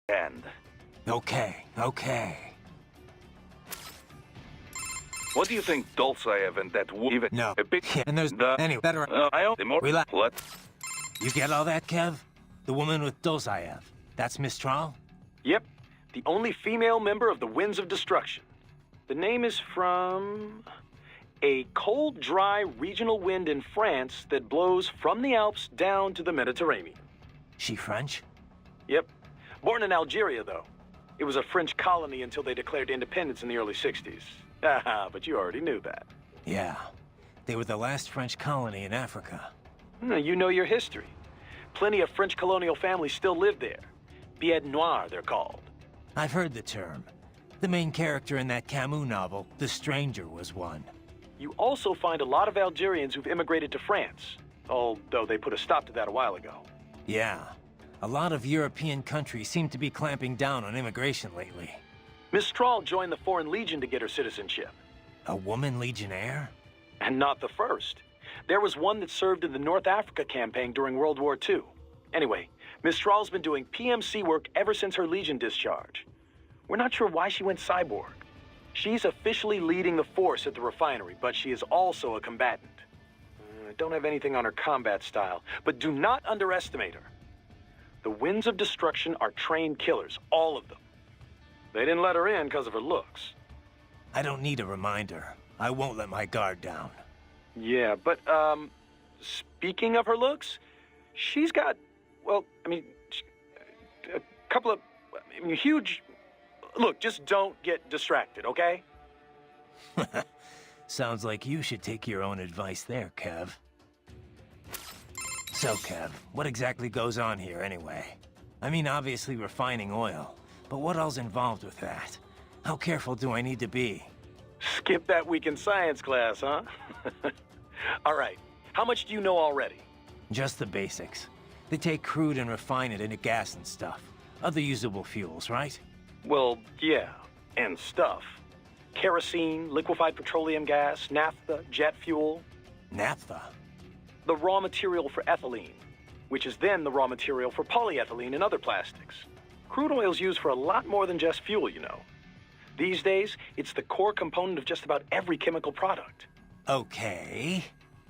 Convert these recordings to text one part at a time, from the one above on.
And Okay. what do you think Dolzaev and that even No. a bit Yeah, and there's any better. I don't more Relax. what? You get all that, Kev? The woman with Dolzaev. That's Miss Troll? Yep, the only female member of the Winds of Destruction. The name is from a cold, dry regional wind in France that blows from the Alps down to the Mediterranean. She French? Yep, born in Algeria, though. It was a French colony until they declared independence in the early 60s. Haha, but you already knew that. Yeah. They were the last French colony in Africa. You know your history. Plenty of French colonial families still live there. Pied Noir, they're called. I've heard the term. The main character in that Camus novel, The Stranger, was one. You also find a lot of Algerians who've immigrated to France, although they put a stop to that a while ago. Yeah. A lot of European countries seem to be clamping down on immigration lately. Miss Troll joined the Foreign Legion to get her citizenship. A woman legionnaire? And not the first. There was one that served in the North Africa campaign during World War II. Anyway, Miss Troll's been doing PMC work ever since her Legion discharge. We're not sure why she went cyborg. She's officially leading the force at the refinery, but she is also a combatant. I don't have anything on her combat style, but do not underestimate her. The Winds of Destruction are trained killers, all of them. They didn't let her in because of her looks. I don't need a reminder. I won't let my guard down. Yeah, but, speaking of her looks, she's got, well, I mean, a couple of, huge... Look, just don't get distracted, okay? Sounds like you should take your own advice there, Kev. So, Kev, what exactly goes on here anyway? I mean, obviously refining oil, but what else involved with that? How careful do I need to be? Skip that week in science class, huh? All right, how much do you know already? Just the basics. They take crude and refine it into gas and stuff. Other usable fuels, right? Well, yeah, and stuff. Kerosene, liquefied petroleum gas, naphtha, jet fuel. Naphtha? The raw material for ethylene, which is then the raw material for polyethylene and other plastics. Crude oil's used for a lot more than just fuel, you know. These days, it's the core component of just about every chemical product. Okay.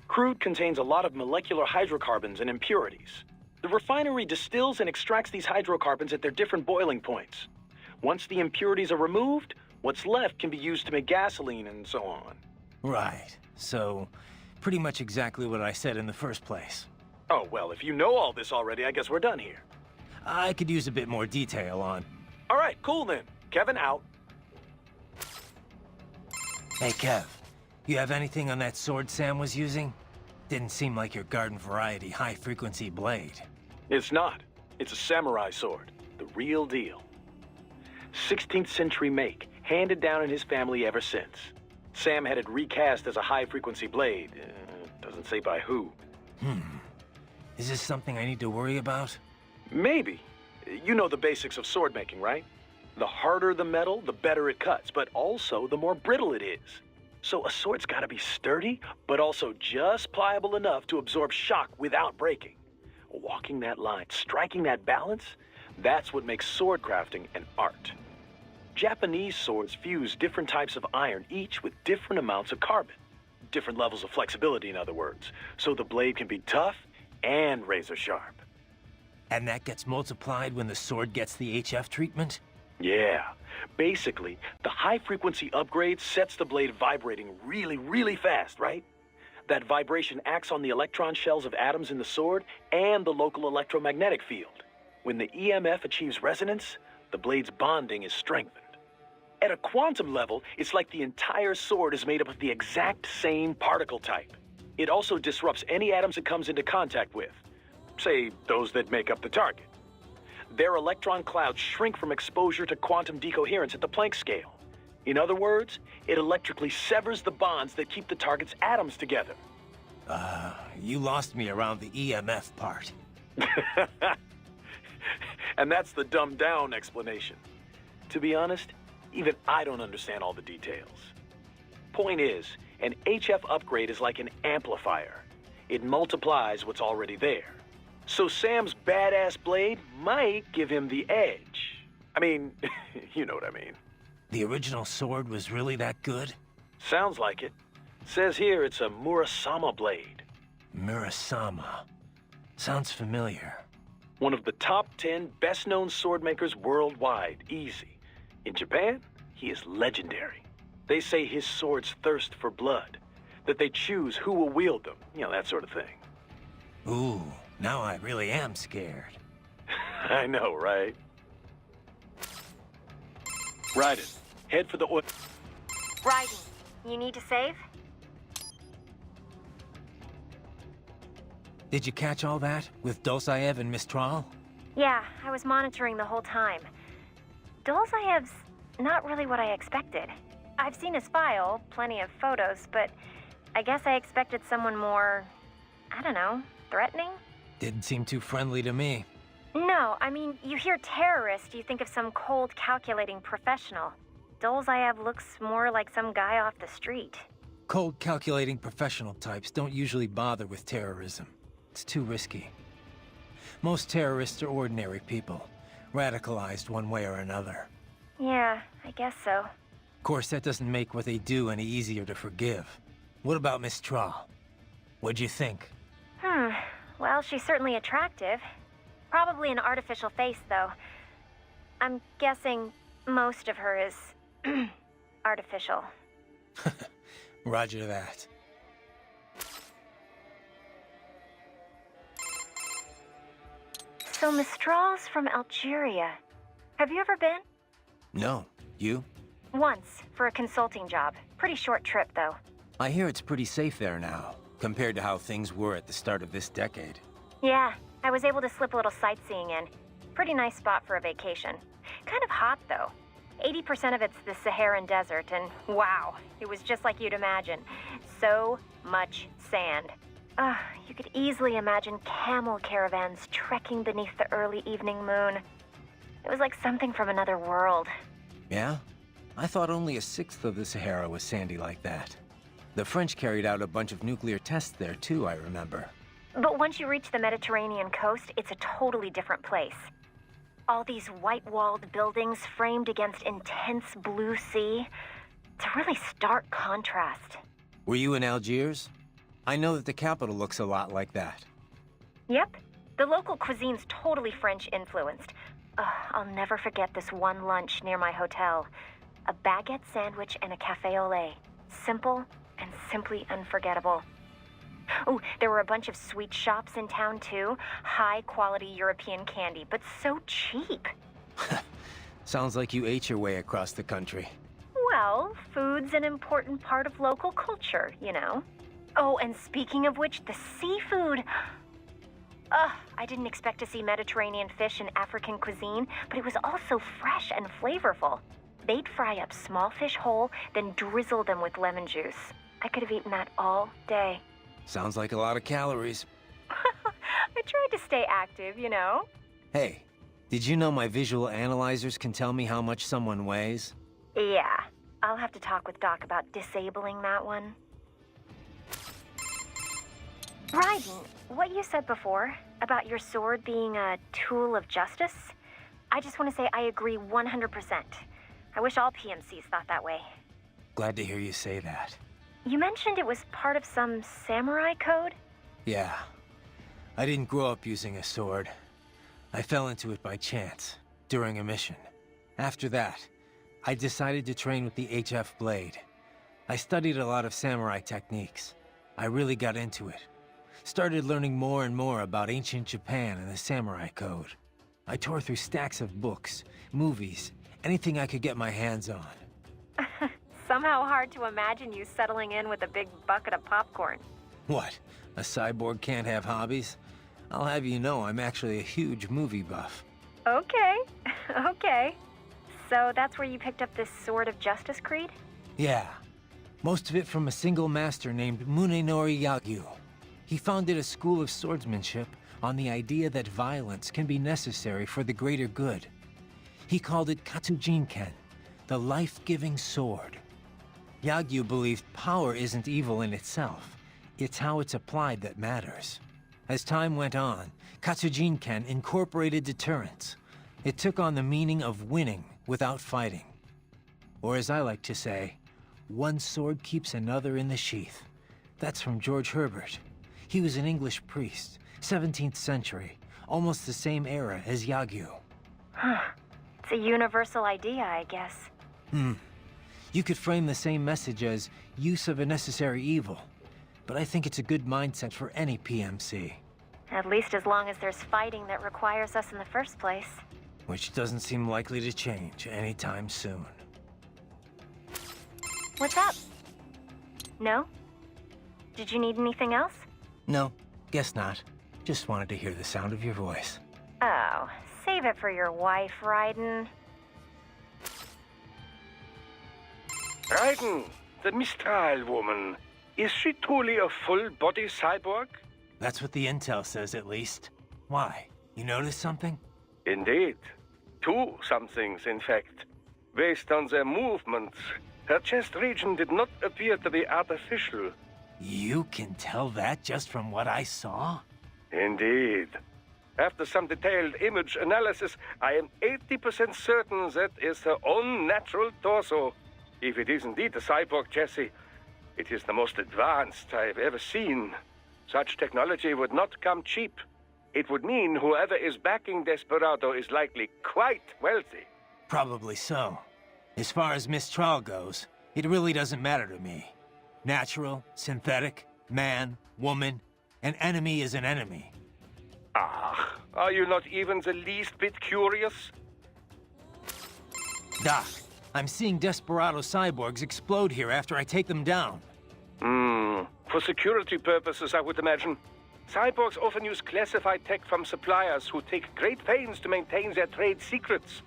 Crude contains a lot of molecular hydrocarbons and impurities. The refinery distills and extracts these hydrocarbons at their different boiling points. Once the impurities are removed, what's left can be used to make gasoline and so on. Right. So, pretty much exactly what I said in the first place. Oh, well, if you know all this already, I guess we're done here. I could use a bit more detail on... All right, cool then. Kevin out. Hey, Kev. You have anything on that sword Sam was using? Didn't seem like your garden variety high-frequency blade. It's not. It's a samurai sword. The real deal. 16th century make, handed down in his family ever since. Sam had it recast as a high-frequency blade. Doesn't say by who. Is this something I need to worry about? Maybe. You know the basics of sword making, right? The harder the metal, the better it cuts, but also the more brittle it is. So a sword's gotta be sturdy, but also just pliable enough to absorb shock without breaking. Walking that line, striking that balance, that's what makes sword crafting an art. Japanese swords fuse different types of iron, each with different amounts of carbon. Different levels of flexibility, in other words, so the blade can be tough and razor sharp. And that gets multiplied when the sword gets the HF treatment? Yeah. Basically, the high-frequency upgrade sets the blade vibrating really, really fast, right? That vibration acts on the electron shells of atoms in the sword and the local electromagnetic field. When the EMF achieves resonance, the blade's bonding is strengthened. At a quantum level, it's like the entire sword is made up of the exact same particle type. It also disrupts any atoms it comes into contact with. Say, those that make up the target. Their electron clouds shrink from exposure to quantum decoherence at the Planck scale. In other words, it electrically severs the bonds that keep the target's atoms together. You lost me around the EMF part. And that's the dumbed-down explanation. To be honest, even I don't understand all the details. Point is, an HF upgrade is like an amplifier. It multiplies what's already there. So Sam's badass blade might give him the edge. I mean, you know what I mean. The original sword was really that good? Sounds like it. Says here it's a Murasama blade. Murasama. Sounds familiar. One of the top 10 best-known sword makers worldwide, easy. In Japan, he is legendary. They say his swords thirst for blood, that they choose who will wield them, you know, that sort of thing. Ooh, now I really am scared. I know, right? Raiden, head for the oil. Raiden, you need to save? Did you catch all that with Dolzaev and Mistral? Yeah, I was monitoring the whole time. Dolzaev's not really what I expected. I've seen his file, plenty of photos, but I guess I expected someone more, I don't know, threatening? Didn't seem too friendly to me. No, I mean, you hear terrorist, you think of some cold, calculating professional. Dolzaev looks more like some guy off the street. Cold, calculating professional types don't usually bother with terrorism. It's too risky. Most terrorists are ordinary people, radicalized one way or another. Yeah, I guess so. Of course, that doesn't make what they do any easier to forgive. What about Mistral? What'd you think? Well, she's certainly attractive. Probably an artificial face, though. I'm guessing most of her is artificial. Roger that. So Mistral's from Algeria. Have you ever been? No. You? Once, for a consulting job. Pretty short trip, though. I hear it's pretty safe there now, compared to how things were at the start of this decade. Yeah, I was able to slip a little sightseeing in. Pretty nice spot for a vacation. Kind of hot, though. 80% of it's the Saharan desert, and wow, it was just like you'd imagine. So much sand. You could easily imagine camel caravans trekking beneath the early evening moon. It was like something from another world. Yeah? I thought only a sixth of the Sahara was sandy like that. The French carried out a bunch of nuclear tests there too, I remember. But once you reach the Mediterranean coast, it's a totally different place. All these white-walled buildings framed against intense blue sea. It's a really stark contrast. Were you in Algiers? I know that the capital looks a lot like that. Yep. The local cuisine's totally French-influenced. I'll never forget this one lunch near my hotel. A baguette sandwich and a café au lait. Simple and simply unforgettable. Oh, there were a bunch of sweet shops in town, too. High-quality European candy, but so cheap. Sounds like you ate your way across the country. Well, food's an important part of local culture, you know. Oh, and speaking of which, the seafood. I didn't expect to see Mediterranean fish in African cuisine, but it was also fresh and flavorful. They'd fry up small fish whole, then drizzle them with lemon juice. I could have eaten that all day. Sounds like a lot of calories. I tried to stay active, you know. Hey, did you know my visual analyzers can tell me how much someone weighs? Yeah, I'll have to talk with Doc about disabling that one. Raiden, what you said before about your sword being a tool of justice, I just want to say I agree 100%. I wish all PMCs thought that way. Glad to hear you say that. You mentioned it was part of some samurai code? Yeah. I didn't grow up using a sword. I fell into it by chance, during a mission. After that, I decided to train with the HF blade. I studied a lot of samurai techniques. I really got into it. Started learning more and more about ancient Japan and the samurai code. I tore through stacks of books, movies, anything I could get my hands on. Somehow hard to imagine you settling in with a big bucket of popcorn. What? A cyborg can't have hobbies? I'll have you know I'm actually a huge movie buff. Okay, okay. So that's where you picked up this Sword of Justice creed? Yeah. Most of it from a single master named Munenori Yagyu. He founded a school of swordsmanship on the idea that violence can be necessary for the greater good. He called it Katsujinken, the life-giving sword. Yagyu believed power isn't evil in itself. It's how it's applied that matters. As time went on, Katsujinken incorporated deterrence. It took on the meaning of winning without fighting. Or as I like to say, one sword keeps another in the sheath. That's from George Herbert. He was an English priest, 17th century, almost the same era as Yagyu. Huh. It's a universal idea, I guess. You could frame the same message as use of a necessary evil, but I think it's a good mindset for any PMC. At least as long as there's fighting that requires us in the first place. Which doesn't seem likely to change anytime soon. What's up? No? Did you need anything else? No, guess not. Just wanted to hear the sound of your voice. Oh, save it for your wife, Raiden. Raiden, the Mistral woman. Is she truly a full-body cyborg? That's what the intel says, at least. Why? You notice something? Indeed. Two somethings, in fact. Based on their movements, her chest region did not appear to be artificial. You can tell that just from what I saw? Indeed. After some detailed image analysis, I am 80% certain that is her own natural torso. If it is indeed a cyborg chassis, it is the most advanced I have ever seen. Such technology would not come cheap. It would mean whoever is backing Desperado is likely quite wealthy. Probably so. As far as Mistral goes, it really doesn't matter to me. Natural, synthetic, man, woman, an enemy is an enemy. Ah, are you not even the least bit curious? Doc, I'm seeing Desperado cyborgs explode here after I take them down. For security purposes, I would imagine. Cyborgs often use classified tech from suppliers who take great pains to maintain their trade secrets.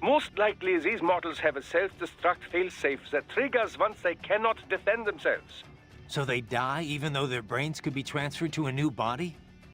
Most likely, these models have a self-destruct failsafe that triggers once they cannot defend themselves. So they die even though their brains could be transferred to a new body?